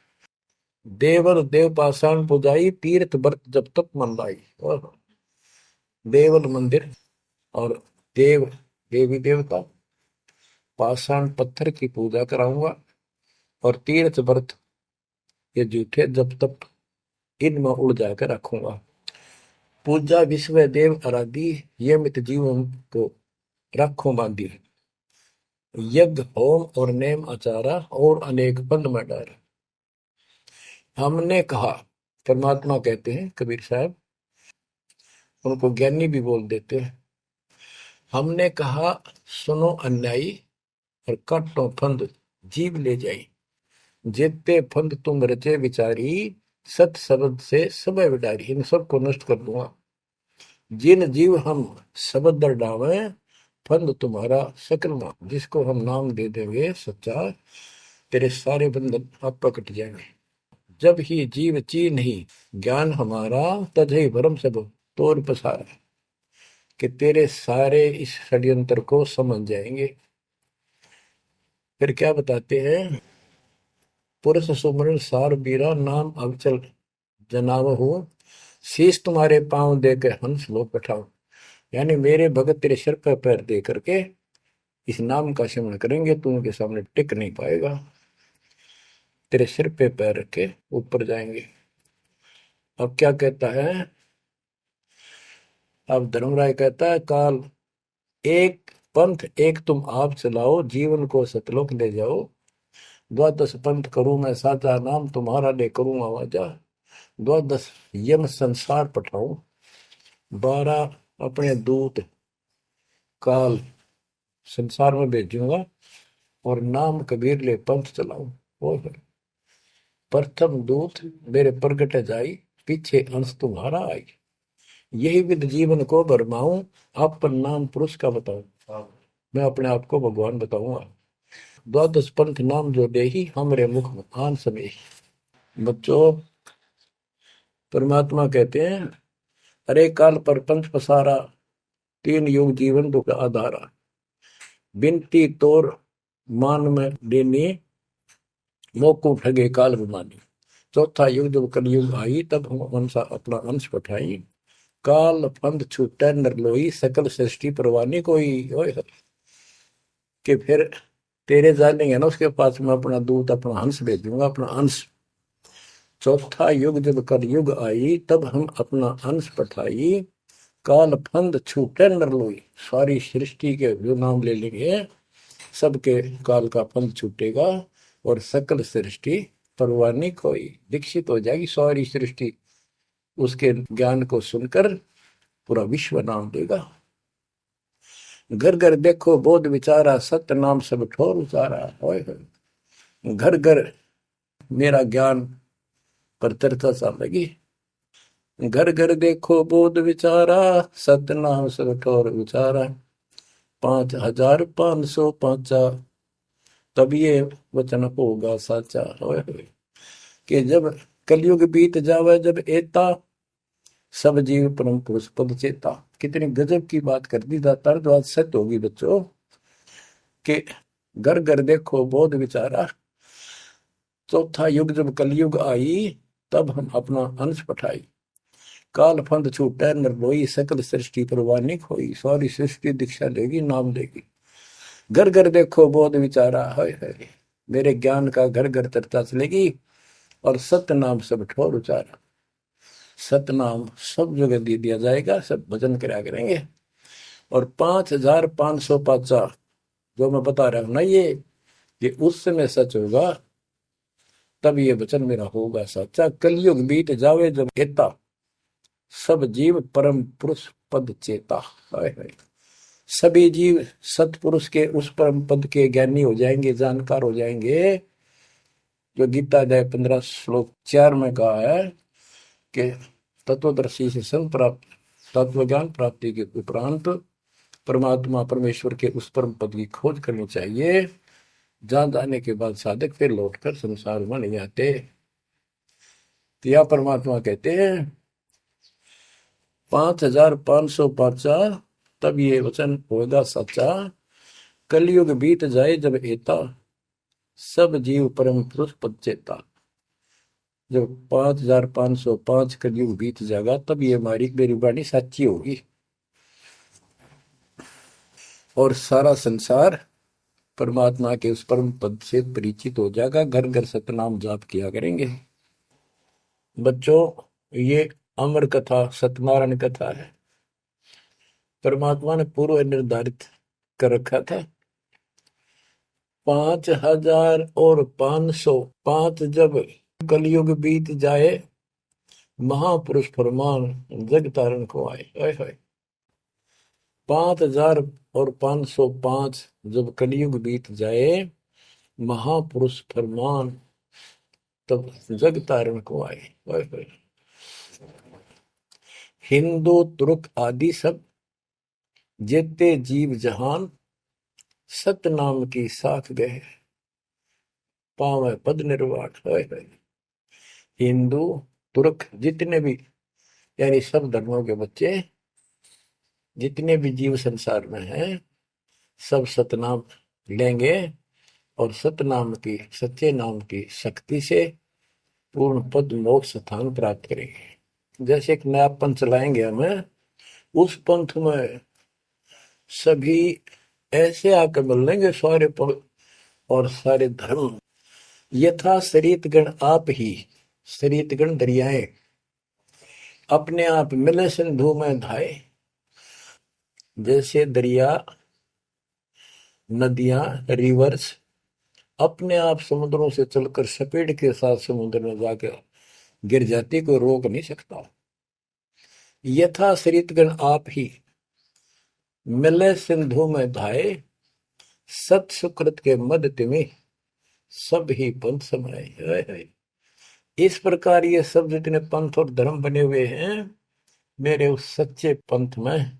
देवल देव पाषाण पुजाई, तीर्थ व्रत जब तक मन लाई। और देवल मंदिर और देव देवी देवता, पाषाण पत्थर की पूजा कराऊंगा और तीर्थ व्रत ये जूठे जब तक इनमें उड़ जाकर रखूंगा। पूजा विश्व देव आराधी, ये मित जीवन को रखो बांधी। यज्ञ होम और नेम आचारा, और अनेक पंथ में डारा। हमने कहा, परमात्मा कहते हैं कबीर साहब, उनको ज्ञानी भी बोल देते हैं। हमने कहा सुनो अन्यायी, और काटो फंद जीव ले जाई। जेते फंद तुम रचे विचारी, सत शब्द से सब विडारी। इन सबको नष्ट कर दूंगा। जिन जीव हम शब्द डावे, फंद तुम्हारा सकल मां। जिसको हम नाम दे देंगे सच्चा, तेरे सारे बंधन आप कट जाएंगे। जब ही जीव चीन ही ज्ञान हमारा, तजहि भरम सब तोर पसारा। कि तेरे सारे इस षड्यंत्र को समझ जाएंगे। फिर क्या बताते हैं, पुरुष सुमरण सार बीरा, नाम अवचल जनाव हो। शीश तुम्हारे पांव दे के हंस लो बैठाओ। यानी मेरे भगत तेरे सिर पर पैर दे करके इस नाम का सिमरण करेंगे, तू उनके सामने टिक नहीं पाएगा। तेरे सिर पे पैर रख के ऊपर जाएंगे। अब क्या कहता है, अब धर्मराय कहता है काल एक पंथ एक तुम आप चलाओ, जीवन को सतलोक ले जाओ। द्वादश पंथ करूं मैं साचा, नाम तुम्हारा ले करूं आवाजा। द्वादश यम संसार पठाऊं, 12 अपने दूत काल संसार में भेजूंगा, और नाम कबीर ले पंथ चलाऊं। और प्रथम दूत मेरे प्रगट जाई, पीछे अंश तुम्हारा आई। यही विद जीवन को भरमाऊं, अपन नाम पुरुष का बताऊं। मैं अपने आप को भगवान बताऊंगा। द्वादश पंथ नाम जो दे ही, हमरे मुख में आन समय। बच्चों परमात्मा कहते हैं, अरे काल पर पंथ पसारा, तीन युग जीवन दुख आधारा। बिनती तोर मान में देनी, मोको ठगे काल गुमानी। चौथा युग जब कलयुग आई, तब हम अपना अंश पठाई। काल फंद छूटे नर लोई, सकल सृष्टि परवानी कोई। कि फिर तेरे जानेंगे ना उसके पास में अपना दूत अपना हंस भेजूंगा, अपना अंश। चौथा युग जब कलयुग आई, तब हम अपना अंश पठाई। काल फंद छूटे नर लोई, सारी सृष्टि के जो नाम ले लेंगे सबके काल का फंद छूटेगा, और सकल सृष्टि परवानी कोई। दीक्षित हो जाएगी सारी सृष्टि, उसके ज्ञान को सुनकर पूरा विश्व नाम देगा। घर घर देखो बोध विचारा, सत्य नाम सब ठोर उचारा। होय होय। घर घर मेरा ज्ञान पर चर्चा चल लगी। घर घर देखो बोध विचारा, सत्य नाम सब ठोर उचारा। 5505 तब ये वचन होगा साचा। होय होय। कि जब कलयुग बीत जावे, जब एता सब जीव परम पुरुष पद चेता। कितनी गजब की बात कर दी दातार, जो आज सत्य होगी बच्चों। कि घर घर देखो बोध विचारा, चौथा युग जब कलयुग आई, तब हम अपना अंश पठाई। काल फंद छूटे निर्भोई, सकल सृष्टि परवानी खोई। सारी सृष्टि दीक्षा लेगी, नाम लेगी। घर घर देखो बोध विचारा। है मेरे ज्ञान का घर घर चर्चा चलेगी। और सत्य नाम सब ठोर उचारा। सतनाम सब जगह दे दिया जाएगा, सब भजन करा करेंगे। और 5505 जो मैं बता रहा हूं ना, ये उस समय सच होगा, तब ये वचन मेरा होगा सच्चा। कलयुग बीत जावे जब एता, सब जीव परम पुरुष पद चेता। हाय हाय। सभी जीव सतपुरुष के उस परम पद के ज्ञानी हो जाएंगे, जानकार हो जाएंगे। जो गीता अध्याय 15 श्लोक 4 में कहा है कि तत्वदर्शी से संग प्राप्त, तत्व ज्ञान प्राप्ति के उपरांत परमात्मा परमेश्वर के उस परम पद की खोज करनी चाहिए। जहां जाने के बाद साधक फिर लौटकर संसार में नहीं आते। तो यह परमात्मा कहते हैं 5505 तब ये वचन होगा सच्चा। कलयुग बीत जाए जब एता, सब जीव परम पुरुष पद चेता। जब 5505 कलयुग बीत जाएगा, तब ये हमारी मेरी वाणी सच्ची होगी और सारा संसार परमात्मा के उस परम पद से परिचित हो जाएगा। घर घर सतनाम जाप किया करेंगे। बच्चों, ये अमर कथा सत्यनारायण कथा है। परमात्मा ने पूर्व निर्धारित कर रखा था 5505 जब कलयुग बीत जाए, महापुरुष फरमान जग तारण को आए। 5505 जब कलयुग बीत जाए, महापुरुष फरमान तब जग तारण को आए। हिंदू तुर्क आदि सब जेते जीव जहान, सत नाम की साख गए, पावे पद निर्वाण। हिंदू तुर्क जितने भी, यानी सब धर्मों के बच्चे, जितने भी जीव संसार में हैं, सब सतनाम लेंगे और सतनाम की, सच्चे नाम की शक्ति से पूर्ण पद मोक्ष स्थान प्राप्त करेंगे। जैसे एक नया पंथ चलाएंगे हमें, उस पंथ में सभी ऐसे आकर मिल लेंगे, सारे पद और सारे धर्म। यथा शरीत गण आप ही, शरीत गण दरियाएं अपने आप मिले सिंधु में धाए। जैसे दरिया, नदियां, रिवर्स अपने आप समुद्रों से चलकर सपेट के साथ समुद्र में जाकर गिर जाती, को रोक नहीं सकता। यथा शरीतगण आप ही मिले सिंधु में धाए, सत सुकृत के मद तिमि सब ही पंथ समाये। इस प्रकार ये सब जितने पंथ और धर्म बने हुए हैं, मेरे उस सच्चे पंथ में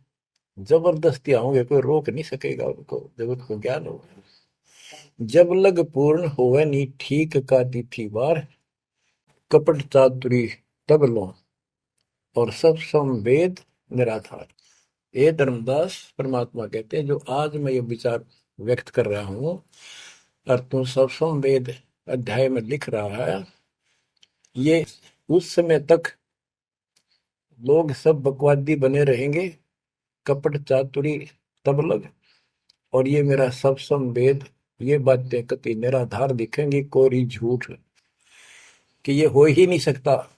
जबरदस्ती आओगे, कोई रोक नहीं सकेगा उनको, जगत को ज्ञान होगा। जब लग पूर्ण होवे नी ठीक का तिथि बार, कपट चातुरी तब लो और सब संवेद निराधार। ये धर्मदास परमात्मा कहते हैं, जो आज मैं ये विचार व्यक्त कर रहा हूं और तुम सब संवेद अध्याय में लिख रहा है, ये उस समय तक लोग सब बकवादी बने रहेंगे, कपट चातुरी तब लग, और ये मेरा सब संवेद, ये बातें कति निराधार दिखेंगी, कोरी झूठ, कि ये हो ही नहीं सकता।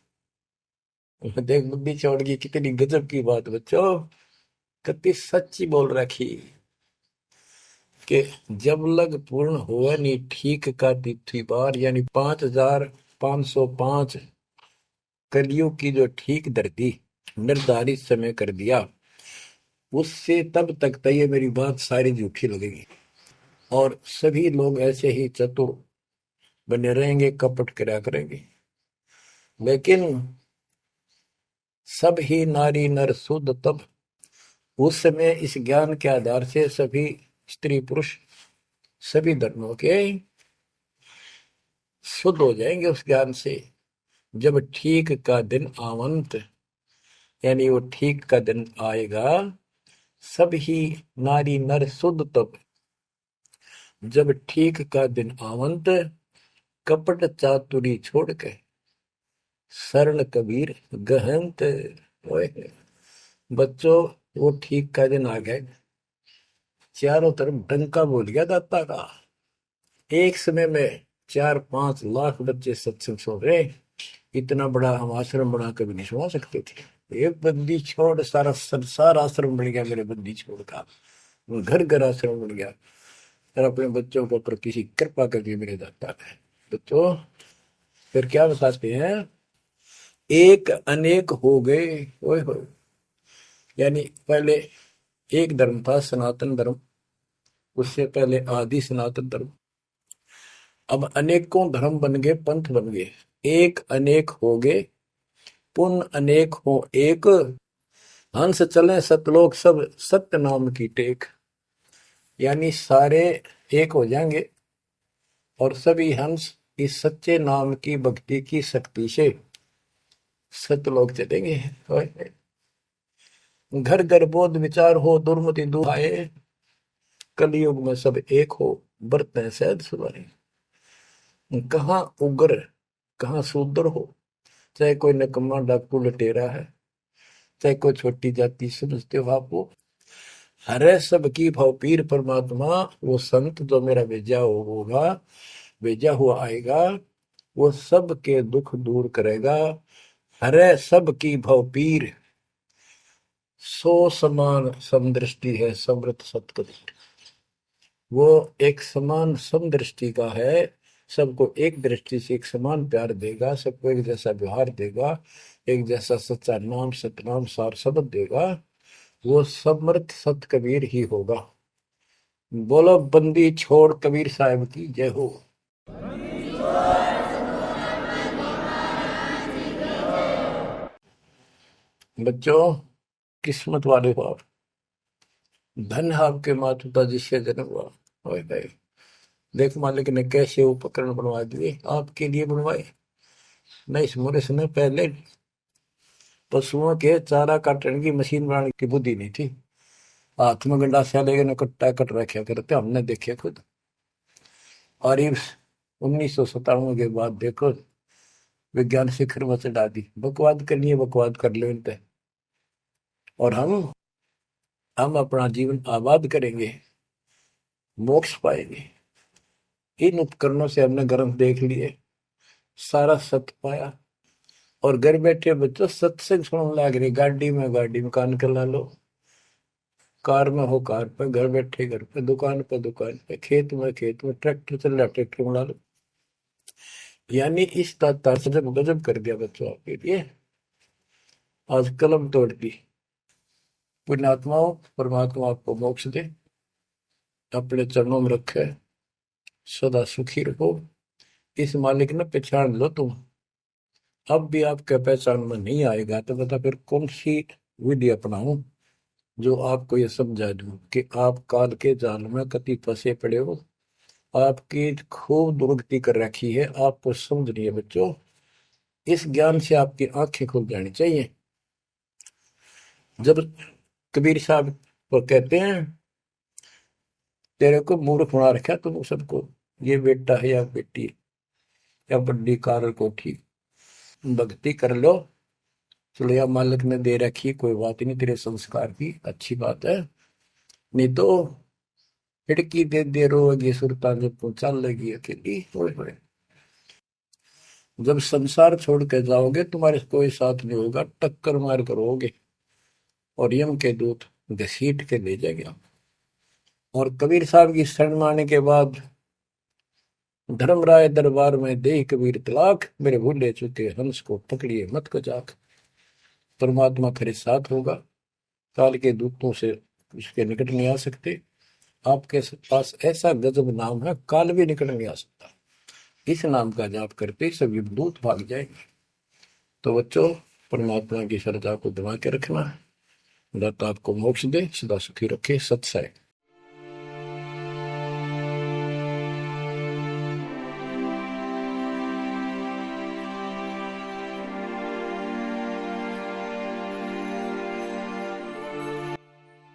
देख बुद्धि चौड़ की कितनी गजब की बात बच्चों, कति सच्ची बोल रखी। कि जब लग पूर्ण हुआ नहीं ठीक का तिथि बार, यानी 5505 कलियुग की जो ठीक धरती निर्धारित समय कर दिया, उससे तब तक तो ये मेरी बात सारी झूठी लगेगी, और सभी लोग ऐसे ही चतुर बने रहेंगे, कपट करा करेंगे। लेकिन सब ही नारी नर शुद्ध तब, उस समय इस ज्ञान के आधार से सभी स्त्री पुरुष सभी धर्मों के शुद्ध हो जाएंगे उस ज्ञान से। जब ठीक का दिन आवंत, यानी वो ठीक का दिन आएगा, सब ही नारी नर शुद्ध तब, जब ठीक का दिन आवंत, कपट चातुरी छोड़ के सरल कबीर गहंत। ओए बच्चों, वो ठीक का दिन आ गया, चारों तरफ डंका बोल गया दाता का। एक समय में 4-5 लाख बच्चे सत्संग सुन रहे। इतना बड़ा हम आश्रम बना कभी नहीं सुना सकते थे। एक बंदी छोड़ सारा संसार आश्रम बन गया मेरे बंदी छोड़ का, घर घर आश्रम बन गया। और अपने बच्चों के ऊपर किसी कृपा कर दी मेरे दाता ने। बच्चों फिर क्या बताते हैं, एक अनेक हो गए। ओए होए, यानी पहले एक धर्म था सनातन धर्म, उससे पहले आदि सनातन धर्म, अब अनेकों धर्म बन गए, पंथ बन गए। एक अनेक हो गए, पुण्य अनेक हो एक, हंस चले सतलोक सब सत्य नाम की टेक। यानी सारे एक हो जाएंगे और सभी हंस इस सच्चे नाम की भक्ति की शक्ति से सतलोक चलेंगे। घर घर बोध विचार हो, दुर्मति दुहाए, कलयुग में सब एक हो, बरतें सहज सुनाए। कहाँ उग्र कहाँ शूद्र हो, चाहे कोई नकम्मा डाकू लटेरा है, चाहे कोई छोटी जाति समझते हो आप, वो हरे सबकी भाव पीर परमात्मा, वो संत जो मेरा भेजा होगा, भेजा हुआ आएगा, वो सबके दुख दूर करेगा। हरे सबकी भाव पीर, सो समान समदृष्टि है समृत सतकदृष्टि। वो एक समान समदृष्टि का है, सबको एक दृष्टि से एक समान प्यार देगा, सबको एक जैसा व्यवहार देगा, एक जैसा सच्चा नाम सतनाम सार शब्द देगा। वो समर्थ सत कबीर ही होगा। बोलो बंदी छोड़ कबीर साहब की जय हो। बच्चों किस्मत वाले हो आप, धन है आपके माता पिता जिससे जन्म हुआ। ओए भाई देख, मालिक ने कैसे उपकरण बनवा दिए, आपके लिए बनवाए। नहीं, इस मुहूर्त में पहले पशुओं के चारा काटने की मशीन बनाने की बुद्धि नहीं थी। हाथ में गंडासा लेके न कट्टा कट रखा करते, हमने देखे खुद। और ये 1997 के बाद देखो विज्ञान शिखर में चढ़ा दी। बकवाद करनी है, बकवाद कर लो इन पे, और हम अपना जीवन आबाद करेंगे, मोक्ष पाएंगे। इन उपकरणों से हमने ग्रंथ देख लिए, सारा सत्य पाया, और घर बैठे बच्चों सत्संग सुनने लग रहे। गाड़ी में कान कर ला लो, कार में हो कार पे, घर बैठे घर पे, दुकान पे, खेत में ट्रैक्टर चल रहा ट्रैक्टर में ला लो। यानी इस तार से जब गजब कर दिया बच्चों आपके लिए, आज कलम तोड़ दी। पुण्यात्माओं, परमात्मा आपको मोक्ष दे, अपने चरणों में रखे, सदा सुखी रहो। इस मालिक ने पहचान लो तुम। अब भी आपके पहचान में नहीं आएगा तो बता फिर कौन सी विधि अपनाऊं जो आपको ये समझा दूं कि आप काल के जाल में कति फंसे पड़े हो। आपकी खूब दुर्गति कर रखी है, आपको समझ रही है बच्चों। इस ज्ञान से आपकी आंखें खुल जानी चाहिए। जब कबीर साहब को कहते हैं तेरे को मूर्ख बना रखा तुम सबको, ये बेटा है या बेटी है या बड्डी कार कोठी, भक्ति कर लो, चलो या मालिक ने दे रखी, कोई बात नहीं, तेरे संस्कार की अच्छी बात है। नहीं तो खिड़की दे दे रोगी सुरता जब तू चल लगी अकेली। थोड़े जब संसार छोड़ के जाओगे तुम्हारे कोई साथ नहीं होगा, टक्कर मार करोगे और यम के दूत घसीट के ले जाएंगे। और कबीर साहब की शरण माने के बाद धर्मराय दरबार में दे कबीर तलाक, मेरे भूले चुके हंस को पकड़िए मत कचाक। परमात्मा फिर साथ होगा, काल के दूतों से उसके निकट नहीं आ सकते। आपके पास ऐसा गजब नाम है, काल भी निकट नहीं आ सकता। इस नाम का जाप करते सभी दूत भाग जाएंगे। तो बच्चों, परमात्मा की श्रद्धा को दबा के रखना। दाता आपको मोक्ष दे, सदा सुखी रखे। सत्संग।